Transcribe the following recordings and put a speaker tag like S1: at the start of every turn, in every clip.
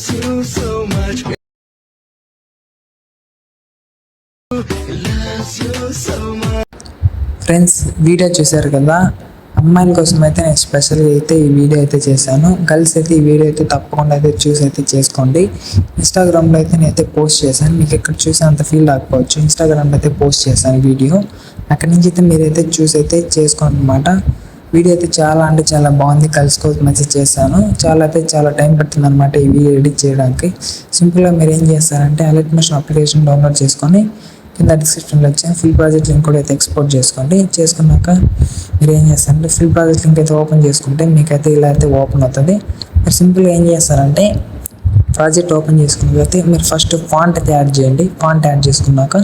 S1: loves you so much. Loves you so much.
S2: Friends, video చూశారు కదా. అమ్మాయిల కోసం అయితే నేను స్పెషల్గా అయితే ఈ వీడియో అయితే చేశాను. గర్ల్స్ అయితే ఈ వీడియో అయితే తప్పకుండా అయితే చూసి అయితే చేసుకోండి. ఇన్స్టాగ్రామ్లో అయితే నేనైతే పోస్ట్ చేశాను. మీకు ఎక్కడ చూసి అంత ఫీల్ రాకపోవచ్చు. ఇన్స్టాగ్రామ్లో అయితే పోస్ట్ చేశాను వీడియో. అక్కడి నుంచి అయితే మీరైతే చూసి అయితే చేసుకోండి అనమాట. వీడియో అయితే చాలా అంటే చాలా బాగుంది. గర్ల్స్ కోసం అయితే చేశాను. చాలా టైం పడుతుంది అనమాట ఈ వీడియో ఎడిట్ చేయడానికి. సింపుల్గా మీరు ఏం చేస్తారంటే అలర్ట్ మోషన్ అప్లికేషన్ డౌన్లోడ్ చేసుకొని కింద డిస్క్రిప్షన్లో వచ్చాను ఫుల్ ప్రాజెక్ట్ లింక్ కూడా అయితే ఎక్స్పోర్ట్ చేసుకోండి. చేసుకున్నాక మీరు ఏం చేస్తారంటే ఫుల్ ప్రాజెక్ట్ లింక్ అయితే ఓపెన్ చేసుకుంటే మీకైతే ఇలా అయితే ఓపెన్ అవుతుంది. మీరు సింపుల్గా ఏం చేస్తారంటే ప్రాజెక్ట్ ఓపెన్ చేసుకున్నట్లయితే మీరు ఫస్ట్ ఫాంట్ అయితే యాడ్ చేయండి. ఫాంట్ యాడ్ చేసుకున్నాక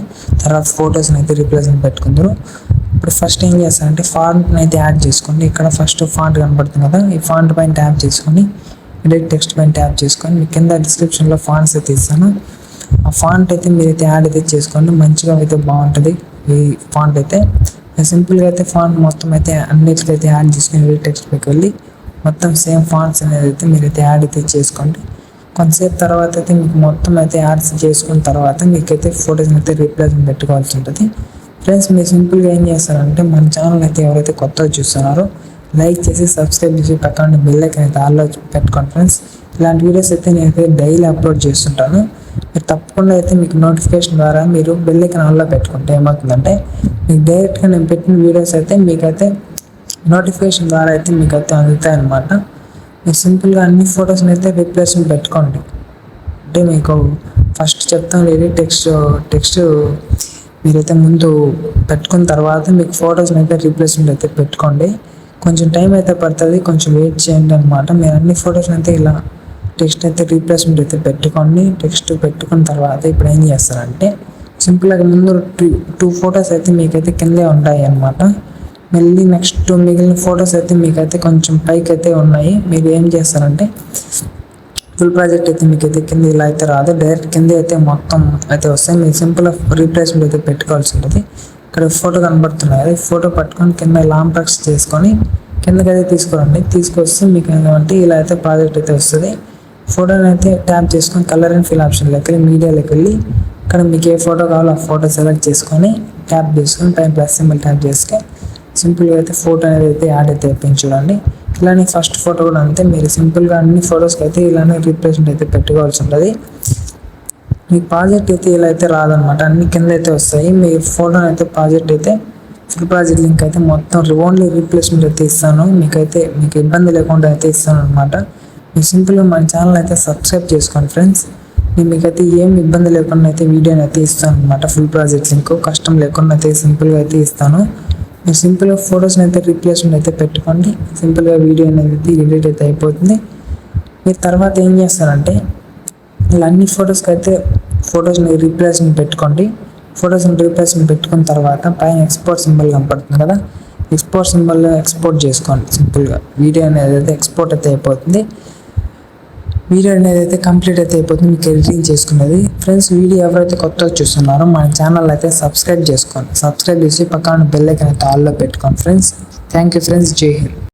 S2: తర్వాత ఫొటోస్ని అయితే రీప్లేస్మెంట్ పెట్టుకుందరు. ఇప్పుడు ఫస్ట్ ఏం చేస్తారంటే ఫాంట్ని అయితే యాడ్ చేసుకోండి. ఇక్కడ ఫస్ట్ ఫాంట్ కనబడుతుంది కదా, ఈ ఫాంట్ పైన ట్యాప్ చేసుకొని ఎడిట్ టెక్స్ట్ పైన ట్యాప్ చేసుకొని మీ కింద డిస్క్రిప్షన్లో ఫాంట్స్ అయితే ఇస్తాను. ఆ ఫాంట్ అయితే మీరైతే యాడ్ అయితే చేసుకోండి. మంచిగా అయితే బాగుంటుంది ఈ ఫాంట్ అయితే. సింపుల్గా అయితే ఫాంట్ మొత్తం అయితే అన్నిటికీ అయితే యాడ్ చేసుకొని ఎడిట్ టెక్స్ట్ పైకి వెళ్ళి మొత్తం సేమ్ ఫాంట్స్ అనేది అయితే మీరైతే యాడ్ అయితే చేసుకోండి. కొంతసేపు తర్వాత అయితే మీకు మొత్తం అయితే యాడ్స్ చేసుకున్న తర్వాత మీకైతే ఫొటోస్ని అయితే రీప్లేస్మెంట్ పెట్టుకోవాల్సి ఉంటుంది. ఫ్రెండ్స్, మీరు సింపుల్గా ఏం చేస్తారంటే మన ఛానల్ అయితే ఎవరైతే కొత్తగా చూస్తున్నారో లైక్ చేసి సబ్స్క్రైబ్ చేసి పక్కన బెల్ ఐకాన్ అయితే ఆల్లో పెట్టుకోండి. ఫ్రెండ్స్, ఇలాంటి వీడియోస్ అయితే నేనైతే డైలీ అప్లోడ్ చేస్తుంటాను. మీరు తప్పకుండా అయితే మీకు నోటిఫికేషన్ ద్వారా మీరు బెల్ ఐకాన్ ఆల్లో పెట్టుకుంటే ఏమవుతుందంటే మీకు డైరెక్ట్గా నేను పెట్టిన వీడియోస్ అయితే మీకైతే నోటిఫికేషన్ ద్వారా అయితే మీకైతే అందుతాయి అన్నమాట. మీరు సింపుల్గా అన్ని ఫొటోస్ని అయితే రీప్లేస్మెంట్ పెట్టుకోండి. అంటే మీకు ఫస్ట్ చెప్తాను ఇది టెక్స్ట్ మీరైతే ముందు పెట్టుకున్న తర్వాత మీకు ఫొటోస్ని అయితే రీప్లేస్మెంట్ అయితే పెట్టుకోండి. కొంచెం టైం అయితే పడుతుంది, కొంచెం వెయిట్ చేయండి అనమాట. మీరు అన్ని ఫొటోస్ని అయితే ఇలా టెక్స్ట్ అయితే రీప్లేస్మెంట్ అయితే పెట్టుకోండి. టెక్స్ట్ పెట్టుకున్న తర్వాత ఇప్పుడు ఏం చేస్తారంటే సింపుల్గా ముందు టూ ఫొటోస్ అయితే మీకైతే కిందే ఉంటాయి అన్నమాట. మళ్ళీ నెక్స్ట్ మిగిలిన ఫొటోస్ అయితే మీకైతే కొంచెం పైకి అయితే ఉన్నాయి. మీరు ఏం చేస్తారంటే ఫుల్ ప్రాజెక్ట్ అయితే మీకైతే కింద ఇలా అయితే రాదు, డైరెక్ట్ కింద అయితే మొత్తం అయితే వస్తాయి. మీరు సింపుల్గా రీప్లేస్మెంట్ అయితే పెట్టుకోవాల్సి ఉంటుంది. ఇక్కడ ఫోటో కనబడుతున్నాయి కదా, ఈ ఫోటో పట్టుకొని కింద లాంగ్ ప్రెస్ చేసుకొని కిందకి అయితే తీసుకురండి. తీసుకొస్తే మీకు ఏంటంటే ఇలా అయితే ప్రాజెక్ట్ అయితే వస్తుంది. ఫోటోని అయితే ట్యాప్ చేసుకొని కలర్ అండ్ ఫిల్ ఆప్షన్లోకి వెళ్ళి మీడియాలోకి వెళ్ళి ఇక్కడ మీకు ఏ ఫోటో కావాలో ఆ ఫోటో సెలెక్ట్ చేసుకొని ట్యాప్ చేసుకొని పైన ప్లస్ సింబల్ ట్యాప్ చేసుకొని సింపుల్గా అయితే ఫోటో అనేది అయితే యాడ్ అయితే అయిపోయింది చూడండి. ఇలానే ఫస్ట్ ఫోటో కూడా అంతే. మీరు సింపుల్గా అన్ని ఫొటోస్కి అయితే ఇలానే రీప్లేస్మెంట్ అయితే పెట్టుకోవాల్సి ఉంటుంది. మీ ప్రాజెక్ట్ అయితే ఇలా అయితే రాదనమాట, అన్ని కింద అయితే వస్తాయి. మీ ఫోటోని అయితే ప్రాజెక్ట్ అయితే ఫుల్ ప్రాజెక్ట్ లింక్ అయితే మొత్తం ఓన్లీ రీప్లేస్మెంట్ అయితే ఇస్తాను. మీకు ఇబ్బంది లేకుండా అయితే ఇస్తాను అనమాట. మీరు సింపుల్గా మన ఛానల్ అయితే సబ్స్క్రైబ్ చేసుకోండి ఫ్రెండ్స్. నేను మీకైతే ఏం ఇబ్బంది లేకుండా అయితే వీడియోని అయితే ఇస్తాను అనమాట. ఫుల్ ప్రాజెక్ట్ లింక్ కష్టం లేకుండా అయితే సింపుల్గా అయితే ఇస్తాను. మీరు సింపుల్గా ఫొటోస్ని అయితే రీప్లేస్మెంట్ అయితే పెట్టుకోండి. సింపుల్గా వీడియో అనేది ఎడిట్ అయితే అయిపోతుంది. మీరు తర్వాత ఏం చేస్తారంటే ఇలా అన్ని ఫొటోస్ని రీప్లేస్మెంట్ పెట్టుకోండి. ఫొటోస్ని రీప్లేస్మెంట్ పెట్టుకున్న తర్వాత పైన ఎక్స్పోర్ట్ సింబల్ కనపడుతుంది కదా, ఎక్స్పోర్ట్ సింబల్ ఎక్స్పోర్ట్ చేసుకోండి. సింపుల్గా వీడియో అనేది అయితే ఎక్స్పోర్ట్ అయితే అయిపోతుంది. వీడియో అనేది అయితే కంప్లీట్ అయితే అయిపోతుంది మీకు ఎడిటింగ్ చేసుకున్నది. ఫ్రెండ్స్, వీడియో ఎవరైతే కొత్తగా చూస్తున్నారో మన ఛానల్ అయితే సబ్స్క్రైబ్ చేసుకోండి. సబ్స్క్రైబ్ చేసి పక్కన బెల్ ఐకాన్ అయితే ఆల్లో పెట్టుకోండి ఫ్రెండ్స్. Thank you friends. జై హింద్.